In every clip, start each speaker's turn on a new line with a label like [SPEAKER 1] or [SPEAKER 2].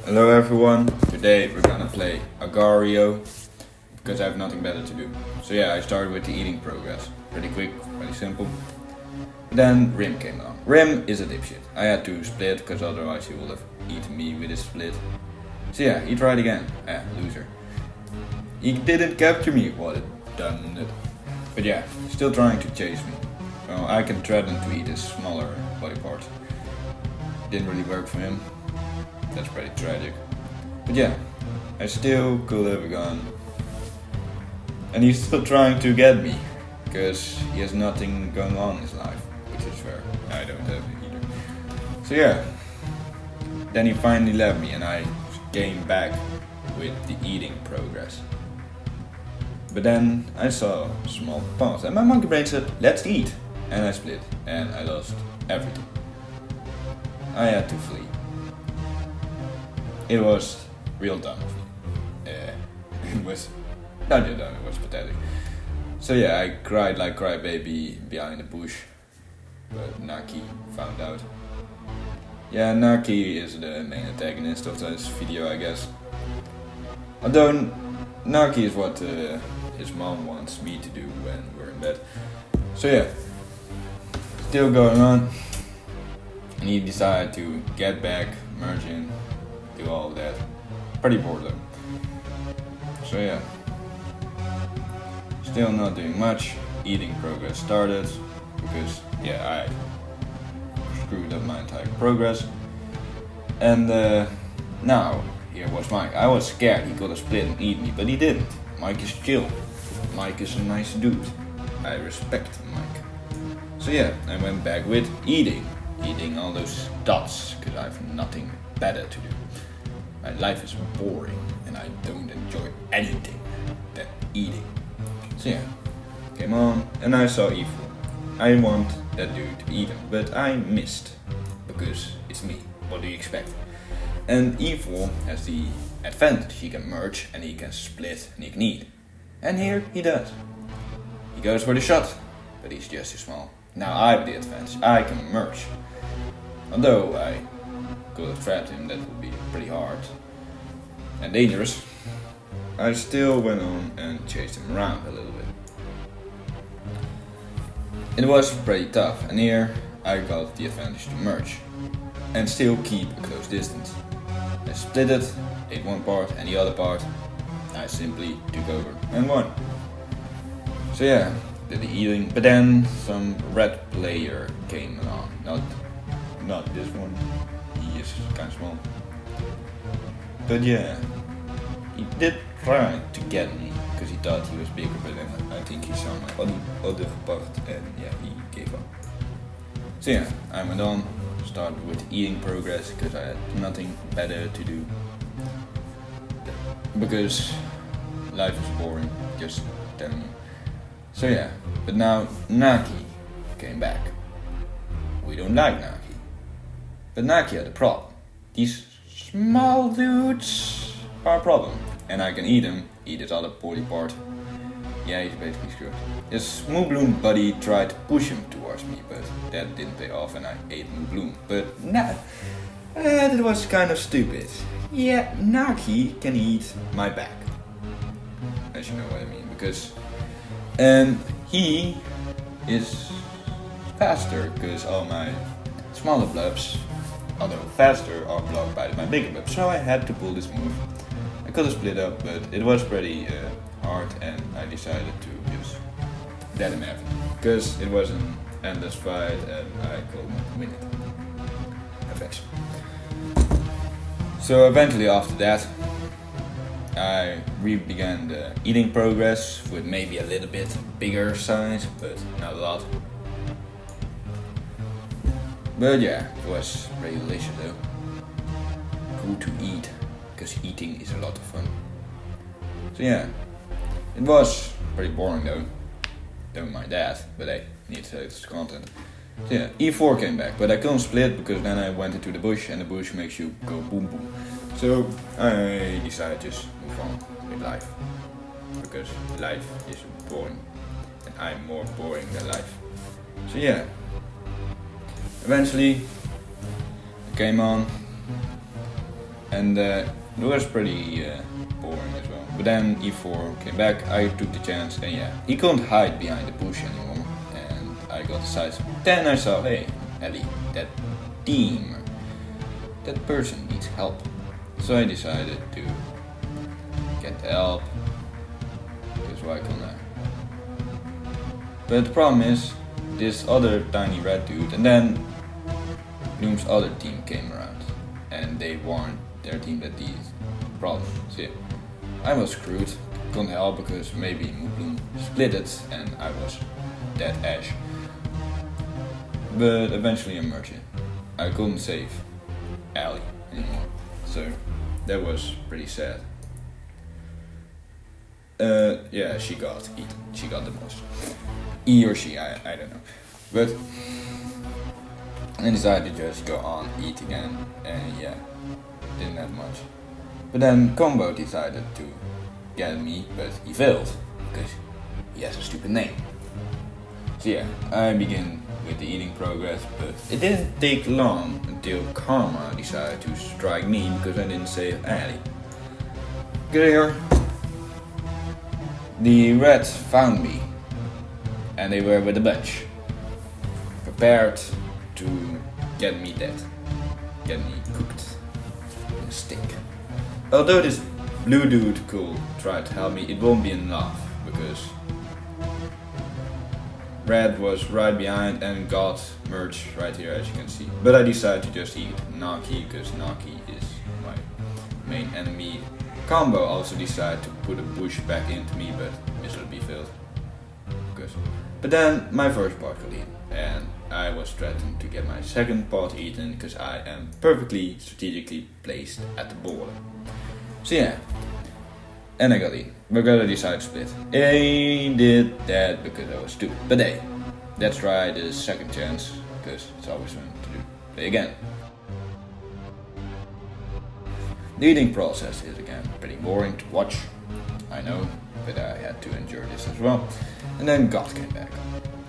[SPEAKER 1] Hello everyone, today we're gonna play Agar because I have nothing better to do. So yeah, I started with the eating progress. Pretty quick, pretty simple. Then Rim came along. Rim is a dipshit. I had to split because otherwise he would have eaten me with his split. So yeah, he tried again. Loser. He didn't capture me, what a dumb nut. But yeah, still trying to chase me. Well, I can threaten to eat his smaller body part. Didn't really work for him. That's pretty tragic. But yeah, I still could have gone. And he's still trying to get me. Because he has nothing going on in his life. Which is fair. I don't have it either. So yeah. Then he finally left me and I came back with the eating progress. But then I saw a small pause and my monkey brain said, let's eat. And I split and I lost everything. I had to flee. It was real dumb of me. It was not real dumb, it was pathetic. So yeah, I cried like crybaby behind the bush. But Naki found out. Yeah, Naki is the main antagonist of this video, I guess. Although Naki is what his mom wants me to do when we're in bed. So yeah, still going on. And he decided to get back, merge in, do all of that. Pretty bored though. So yeah. Still not doing much. Eating progress started. Because yeah, I screwed up my entire progress. And now, here was Mike. I was scared he could have split and eat me, but he didn't. Mike is chill. Mike is a nice dude. I respect Mike. So yeah, I went back with eating all those dots because I have nothing better to do. My life is boring and I don't enjoy anything than eating. So yeah, came on and I saw Evil. I want that dude to eat him, but I missed because it's me. What do you expect? And Evil has the advantage. He can merge and he can split and he can eat. And here he does. He goes for the shot, but he's just too small. Now I have the advantage. I can merge. Although I could have trapped him, that would be pretty hard and dangerous. I still went on and chased him around a little bit. It was pretty tough, and here I got the advantage to merge and still keep a close distance. I split it, ate one part and the other part. I simply took over and won. So yeah, did the eating, but then some red player came along. Not this one. He is kind of small. But yeah, he did try to get me because he thought he was bigger, but then I think he saw my other part and yeah, he gave up. So yeah, I went on, started with eating progress because I had nothing better to do. Because life is boring, just telling you. So yeah, but now Naki came back. We don't like Naki. But Naki had a problem. These small dudes are a problem. And I can eat him, eat his other body part. Yeah, he's basically screwed. His Moobloom buddy tried to push him towards me, but that didn't pay off and I ate Moobloom. But nah, that was kind of stupid. Yeah, Naki can eat my back. As you know what I mean, because he is faster, because all my smaller blobs, although faster, are blocked by my bigger blobs. So I had to pull this move. I could have split up, but it was pretty hard, and I decided to just let him have it, because it was an endless fight and I couldn't win it. Eventually. So eventually after that, I began the eating progress with maybe a little bit bigger size, but not a lot. But yeah, it was pretty delicious though. Cool to eat, because eating is a lot of fun. So yeah, it was pretty boring though. Don't mind that, but I need to its content. So yeah, E4 came back, but I couldn't split because then I went into the bush and the bush makes you go boom boom. So I decided to just move on with life, because life is boring and I'm more boring than life. So yeah, eventually I came on and it was pretty boring as well. But then E4 came back, I took the chance, and yeah, he couldn't hide behind the bush anymore, and I got the sides. Then I saw, hey, Ellie, that team, that person needs help. So I decided to get the help, because why can't I? But the problem is, this other tiny red dude, and then Bloom's other team came around, and they warned their team that these problems. So yeah, I was screwed, couldn't help because maybe Bloom split it, and I was dead ash. But eventually I merged it. I couldn't save Ellie anymore, so that was pretty sad. Yeah, she got eaten. She got the most. He or she, I don't know. But I decided to just go on, eat again, and yeah, didn't have much. But then Combo decided to get me, but he failed, because he has a stupid name. So yeah, I begin with the eating progress, but it didn't take long until Karma decided to strike me because I didn't save Ellie. Get here. The rats found me, and they were with a bunch, prepared to get me dead, get me cooked in a stick. Although this blue dude could try to help me, it won't be enough because Red was right behind and got merged right here, as you can see. But I decided to just eat Naki because Naki is my main enemy. Combo also decided to put a bush back into me, but miserably failed. But then my first pot got eaten, and I was threatened to get my second pot eaten because I am perfectly strategically placed at the border. So yeah, and I got eaten. But I decided to split. I did that because I was stupid. But hey, let's try the second chance because it's always fun to do. Play again. The eating process is again pretty boring to watch, I know, but I had to endure this as well. And then God came back.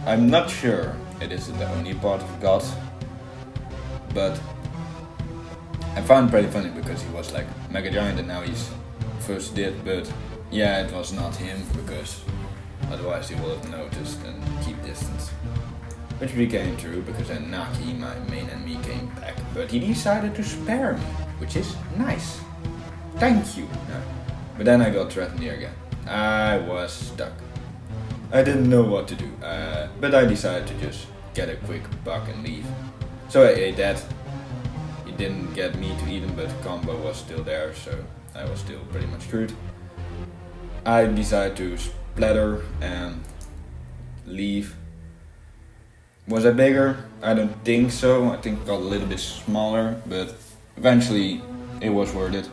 [SPEAKER 1] I'm not sure it is the only part of God, but I found it pretty funny because he was like mega giant and now he's first did, but yeah, it was not him because otherwise he would have noticed and keep distance. Which became true because then Naki, my main enemy, came back, but he decided to spare me, which is nice. Thank you. No. But then I got threatened here again. I was stuck. I didn't know what to do, but I decided to just get a quick buck and leave. So I ate that. He didn't get me to eat him, but Combo was still there, so I was still pretty much screwed. I decided to splatter and leave. Was I bigger? I don't think so. I think I got a little bit smaller, but eventually it was worth it.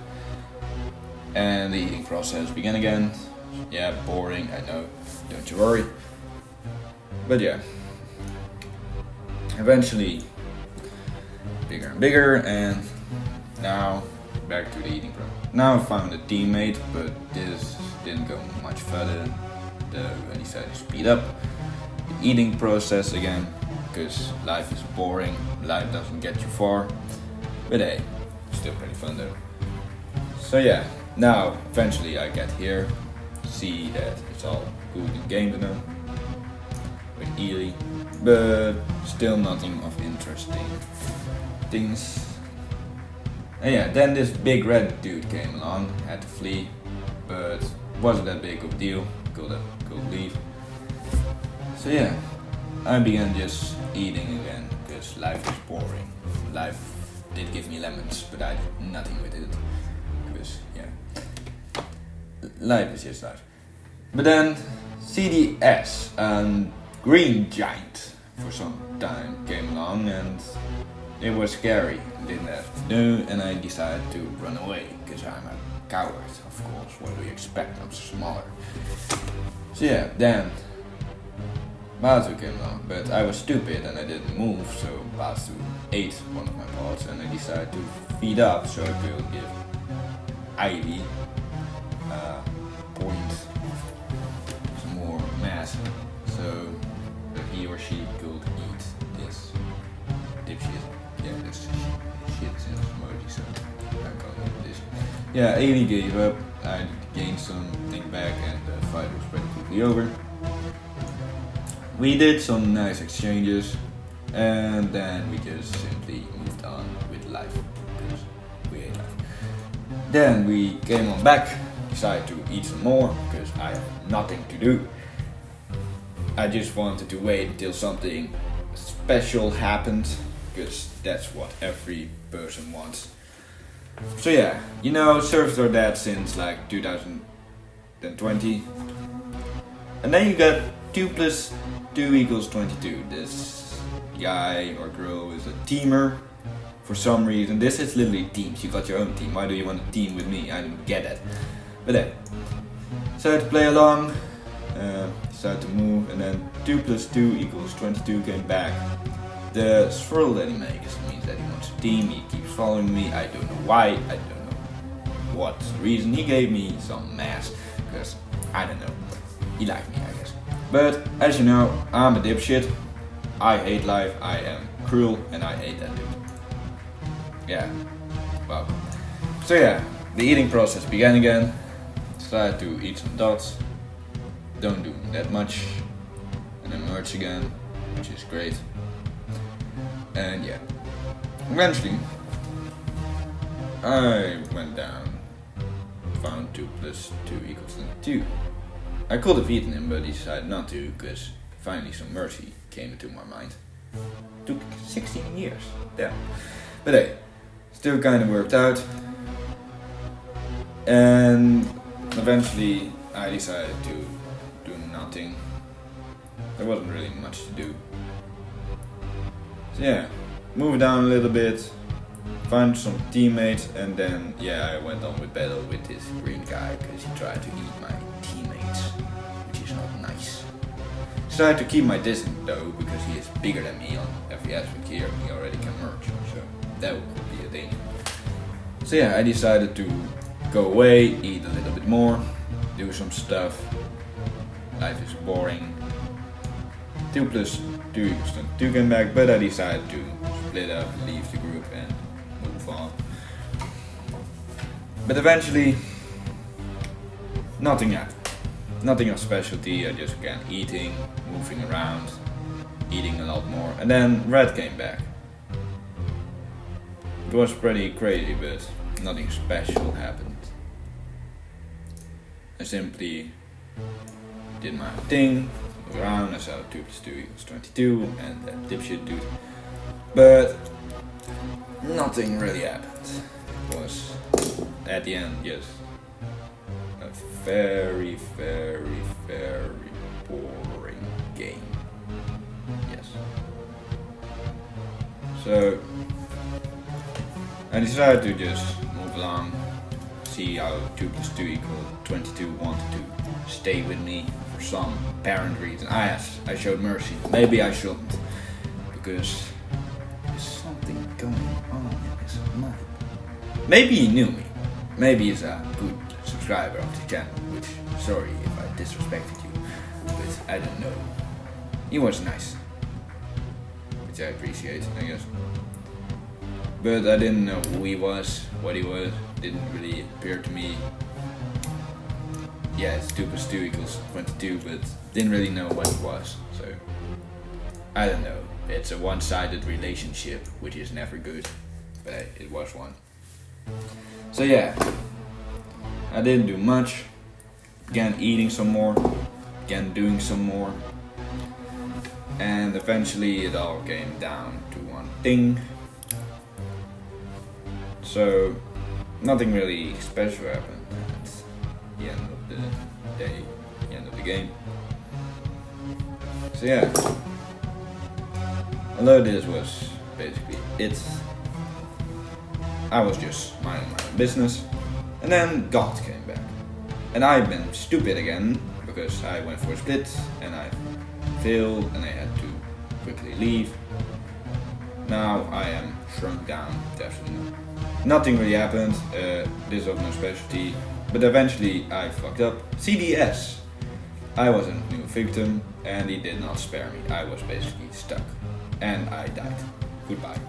[SPEAKER 1] And the eating process began again. Yeah, boring, I know, don't you worry. But yeah, eventually bigger and bigger, and now back to the eating process. Now I found a teammate, but this didn't go much further. I decided to speed up the eating process again, because life is boring, life doesn't get you far. But hey, still pretty fun though. So yeah, now eventually I get here, see that it's all good in game now with Ely, but still nothing of interesting things. And yeah, then this big red dude came along, had to flee, but wasn't that big of a deal, could leave. So yeah, I began just eating again, because life is boring. Life did give me lemons, but I did nothing with it, because yeah, life is just life. But then CDS, a green giant, for some time came along, and it was scary, didn't have to do, and I decided to run away, because I'm a coward, of course, what do you expect, I'm smaller. So yeah, then Basu came along, but I was stupid and I didn't move, so Basu ate one of my pots, and I decided to feed up so I could give Ivy point some more mass, so that he or she could eat this dipshit. Yeah, this shit is in emoji, so I call it Yeah, 80 gave up. I gained something back, and the fight was pretty quickly over. We did some nice exchanges, and then we just simply moved on with life because we hate life. Then we came on back, decided to eat some more because I have nothing to do. I just wanted to wait until something special happened because that's what every person wants. So yeah, you know, servers are dead since like 2020. And then you got 2 plus 2 equals 22. This guy or girl is a teamer for some reason. This is literally teams. You got your own team. Why do you want to team with me? I don't get it. But then, decided to play along, decided to move, and then 2 plus 2 equals 22 came back. The swirl that he makes means that he wants to team. He keeps following me. I don't know why. I don't know what's the reason. He gave me some mass because I don't know. He liked me, I guess. But as you know, I'm a dipshit. I hate life. I am cruel, and I hate that dude. Yeah. Wow. So yeah, the eating process began again. Started to eat some dots. Don't do that much, and then merge again, which is great. And yeah, eventually I went down, found 2 plus 2 equals 2. I could have eaten him, but decided not to because finally some mercy came into my mind. Took 16 years, damn. But hey, still kind of worked out. And eventually I decided to do nothing. There wasn't really much to do. So yeah, moved down a little bit, found some teammates, and then yeah, I went on with battle with this green guy because he tried to eat my teammates, which is not nice. Decided to keep my distance though because he is bigger than me on every aspect here. He already can merge, so that would be a danger. So yeah, I decided to go away, eat a little bit more, do some stuff. Life is boring. 2 plus 2 equals 22 came back, but I decided to split up, leave the group, and move on. But eventually, nothing happened. Nothing of specialty. I just began eating, moving around, eating a lot more, and then Red came back. It was pretty crazy, but nothing special happened. I simply did my thing, moved around, I saw 2 plus 2 equals 22, and that dipshit dude. But nothing really happened. It was, at the end, just a very, very, very boring game. Yes. So I decided to just move along, see how 2 plus 2 equals 22 wanted to stay with me for some apparent reason. I showed mercy. Maybe I shouldn't, because there's something going on in his mind. Maybe he knew me. Maybe he's a good subscriber of the channel, which, sorry if I disrespected you, but I don't know. He was nice, which I appreciate, I guess. But I didn't know who he was, what he was, didn't really appear to me. Yeah, it's 2 plus 2 equals 22, but didn't really know what it was, so I don't know. It's a one-sided relationship, which is never good, but it was one. So yeah, I didn't do much, began eating some more, began doing some more, and eventually it all came down to one thing. So nothing really special happened at the end of the day, the end of the game. So yeah, although this was basically it, I was just minding my own business, and then God came back. And I've been stupid again, because I went for a split, and I failed, and I had to quickly leave. Now I am shrunk down, definitely not. Nothing really happened, this was no specialty, but eventually I fucked up. CDS! I was a new victim, and he did not spare me. I was basically stuck, and I died. Goodbye.